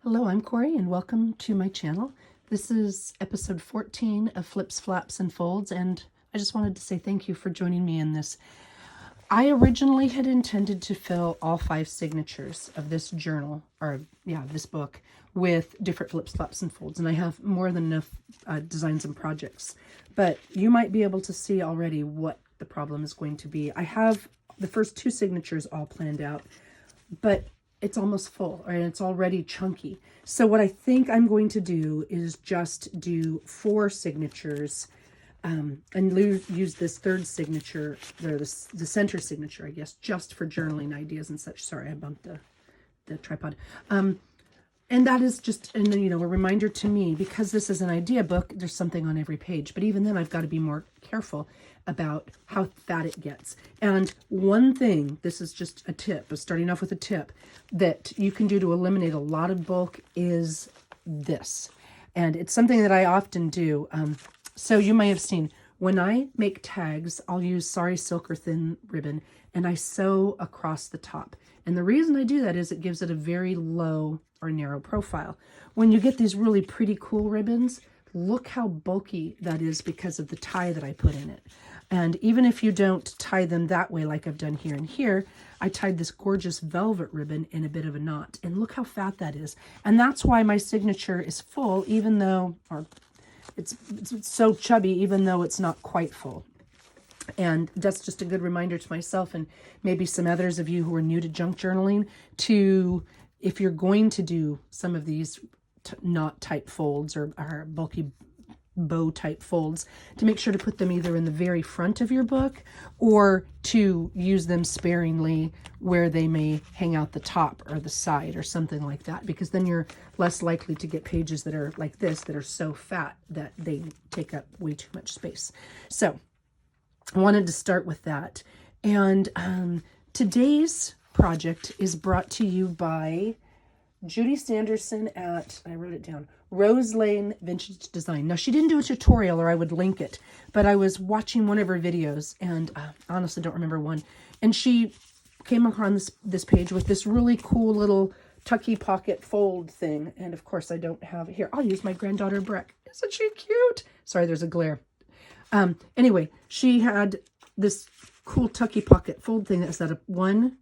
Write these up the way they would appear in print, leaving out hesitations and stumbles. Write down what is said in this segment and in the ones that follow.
Hello, I'm Corey and welcome to my channel. This is episode 14 of Flips, Flaps, and Folds, and I just wanted to say thank you for joining me in this. I originally had intended to fill all 5 signatures of this journal, this book, with different flips, flaps, and folds, and I have more than enough designs and projects. But you might be able to see already what the problem is going to be. I have the first 2 signatures all planned out, but it's almost full, right? It's already chunky. So what I think I'm going to do is just do 4 signatures and use this 3rd signature, or the center signature, I guess, just for journaling ideas and such. Sorry, I bumped the tripod. And that is just, a reminder to me, because this is an idea book, there's something on every page. But even then, I've got to be more careful about how fat it gets. And one thing, this is just a tip, starting off with a tip, that you can do to eliminate a lot of bulk is this. And it's something that I often do. So you may have seen, when I make tags, I'll use Sari Silk or thin ribbon, and I sew across the top. And the reason I do that is it gives it a very low or narrow profile. When you get these really pretty cool ribbons, look how bulky that is because of the tie that I put in it. And even if you don't tie them that way like I've done here and here, I tied this gorgeous velvet ribbon in a bit of a knot. And look how fat that is. And that's why my signature is full, even though, or it's so chubby, even though it's not quite full. And that's just a good reminder to myself and maybe some others of you who are new to junk journaling to, if you're going to do some of these knot type folds or bulky bow type folds, to make sure to put them either in the very front of your book or to use them sparingly where they may hang out the top or the side or something like that, because then you're less likely to get pages that are like this, that are so fat that they take up way too much space. So I wanted to start with that. And today's project is brought to you by Judy Sanderson at, I wrote it down, Rose Lane Vintage Design. Now, she didn't do a tutorial, or I would link it, but I was watching one of her videos, and honestly don't remember one. And she came across this page with this really cool little tucky pocket fold thing. And of course, I don't have it here. I'll use my granddaughter Breck. Isn't she cute? Sorry, there's a glare. Anyway, she had this cool tucky pocket fold thing that set up 1,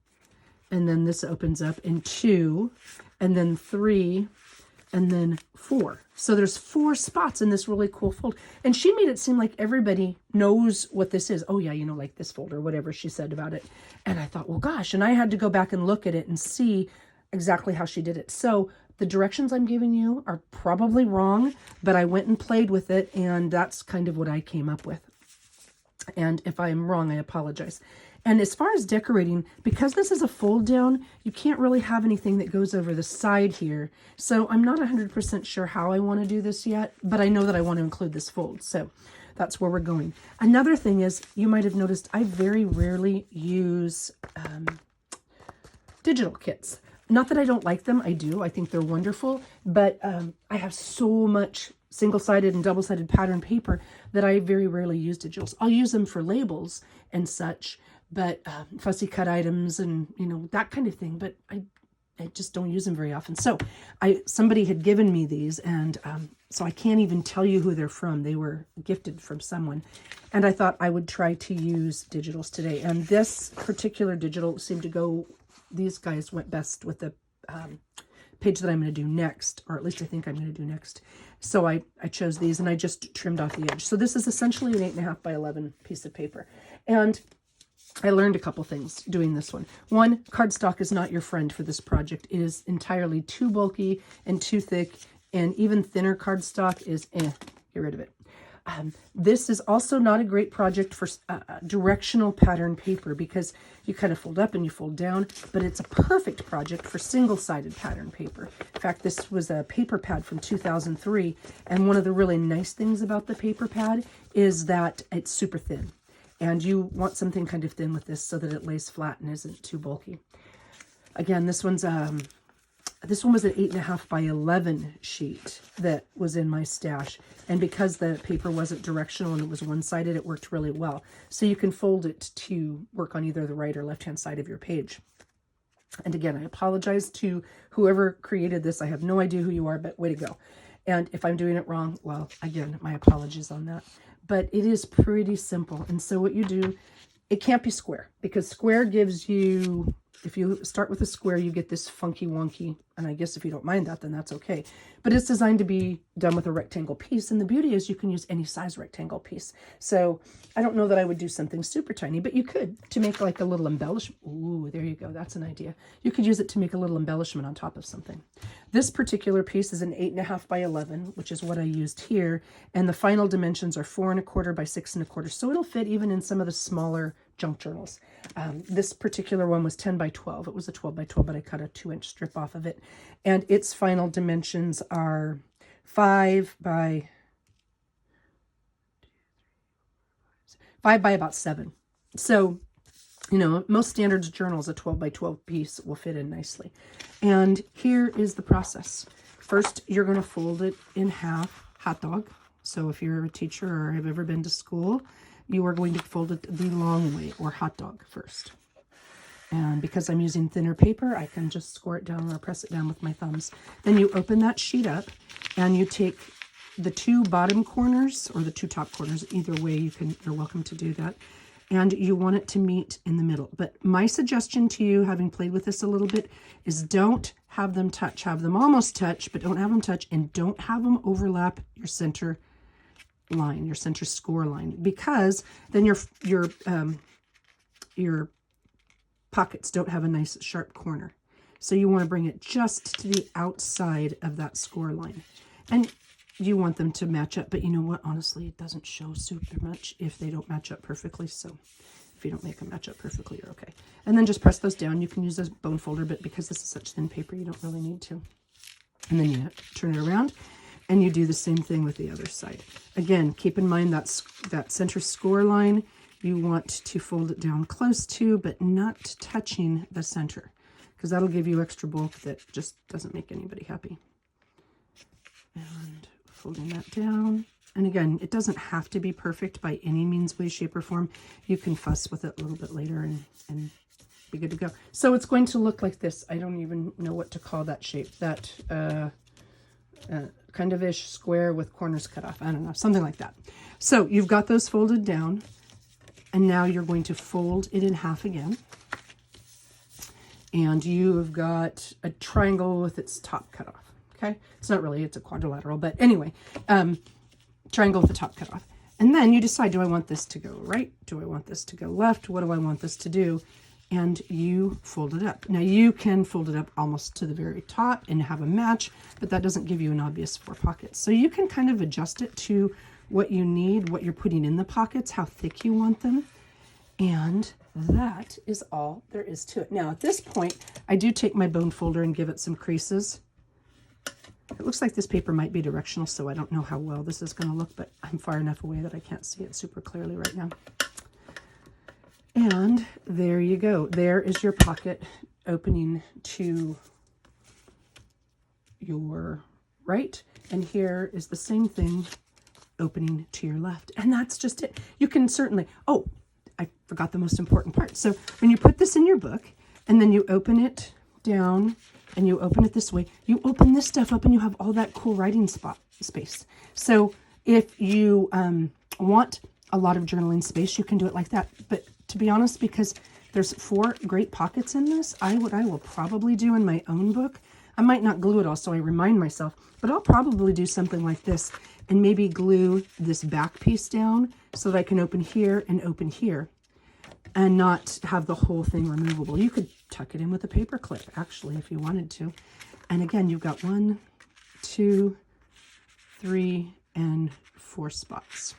and then this opens up, and 2, and then 3, and then 4. So there's 4 spots in this really cool fold. And she made it seem like everybody knows what this is. Oh yeah, like this fold or whatever she said about it. And I thought, well, gosh, and I had to go back and look at it and see exactly how she did it. So the directions I'm giving you are probably wrong, but I went and played with it, and that's kind of what I came up with. And if I'm wrong, I apologize. And as far as decorating, because this is a fold down, you can't really have anything that goes over the side here. So I'm not 100% sure how I want to do this yet, but I know that I want to include this fold. So that's where we're going. Another thing is, you might have noticed I very rarely use digital kits. Not that I don't like them, I do. I think they're wonderful, but I have so much single-sided and double-sided pattern paper that I very rarely use digitals. I'll use them for labels and such, but fussy cut items and, that kind of thing, but I just don't use them very often. So somebody had given me these, and so I can't even tell you who they're from. They were gifted from someone, and I thought I would try to use digitals today. And this particular digital seemed to go, these guys went best with the page that I'm going to do next, or at least I think I'm going to do next. So I chose these, and I just trimmed off the edge. So this is essentially an 8.5 by 11 piece of paper. And I learned a couple things doing this one. One, cardstock is not your friend for this project. It is entirely too bulky and too thick, and even thinner cardstock is get rid of it. This is also not a great project for directional pattern paper, because you kind of fold up and you fold down, but it's a perfect project for single-sided pattern paper. In fact, this was a paper pad from 2003, and one of the really nice things about the paper pad is that it's super thin. And you want something kind of thin with this so that it lays flat and isn't too bulky. Again, this one was an 8.5 by 11 sheet that was in my stash. And because the paper wasn't directional and it was one-sided, it worked really well. So you can fold it to work on either the right or left-hand side of your page. And again, I apologize to whoever created this. I have no idea who you are, but way to go. And if I'm doing it wrong, well, again, my apologies on that. But it is pretty simple. And so what you do, it can't be square, because square gives you, if you start with a square, you get this funky wonky. And I guess if you don't mind that, then that's okay. But it's designed to be done with a rectangle piece. And the beauty is you can use any size rectangle piece. So I don't know that I would do something super tiny, but you could, to make like a little embellishment. Ooh, there you go. That's an idea. You could use it to make a little embellishment on top of something. This particular piece is an 8.5 by 11, which is what I used here. And the final dimensions are 4 1/4 by 6 1/4. So it'll fit even in some of the smaller junk journals. This particular one was 10 by 12. It was a 12 by 12, but I cut a 2-inch strip off of it. And its final dimensions are 5 by about 7. So, you know, most standards journals, a 12 by 12 piece will fit in nicely. And here is the process. First, you're going to fold it in half, hot dog. So if you're a teacher or have ever been to school, you are going to fold it the long way, or hot dog first. And because I'm using thinner paper, I can just score it down or press it down with my thumbs. Then you open that sheet up and you take the 2 bottom corners or the 2 top corners. Either way, you're welcome to do that. And you want it to meet in the middle. But my suggestion to you, having played with this a little bit, is don't have them touch. Have them almost touch, but don't have them touch, and don't have them overlap your center line, your center score line, because then your pockets don't have a nice sharp corner. So you want to bring it just to the outside of that score line. And you want them to match up, but you know what? Honestly, it doesn't show super much if they don't match up perfectly. So if you don't make them match up perfectly, you're okay. And then just press those down. You can use a bone folder, but because this is such thin paper, you don't really need to. And then you turn it around and you do the same thing with the other side. Again, keep in mind that center score line, you want to fold it down close to, but not touching the center, because that'll give you extra bulk that just doesn't make anybody happy. And folding that down. And again, it doesn't have to be perfect by any means, way, shape, or form. You can fuss with it a little bit later and be good to go. So it's going to look like this. I don't even know what to call that shape. That kind of ish square with corners cut off. I don't know, something like that. So you've got those folded down. And now you're going to fold it in half again. And you have got a triangle with its top cut off. Okay? It's not really, it's a quadrilateral, but anyway, triangle with the top cut off. And then you decide, do I want this to go right? Do I want this to go left? What do I want this to do? And you fold it up. Now you can fold it up almost to the very top and have a match, but that doesn't give you an obvious 4 pockets. So you can kind of adjust it to what you need, what you're putting in the pockets, how thick you want them. And that is all there is to it. Now at this point, I do take my bone folder and give it some creases. It looks like this paper might be directional, so I don't know how well this is going to look, but I'm far enough away that I can't see it super clearly right now. And there you go. There is your pocket opening to your right. And here is the same thing opening to your left. And that's just it. You can certainly, oh, I forgot the most important part. So when you put this in your book and then you open it down and you open it this way, you open this stuff up and you have all that cool writing space. So if you want a lot of journaling space, you can do it like that. But to be honest, because there's 4 great pockets in this, what I will probably do in my own book, I might not glue it all, so I remind myself, but I'll probably do something like this and maybe glue this back piece down so that I can open here and not have the whole thing removable. You could tuck it in with a paper clip, actually, if you wanted to. And again, you've got 1, 2, 3, and 4 spots.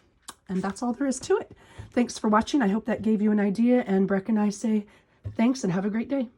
And that's all there is to it. Thanks for watching. I hope that gave you an idea. And Breck and I say thanks and have a great day.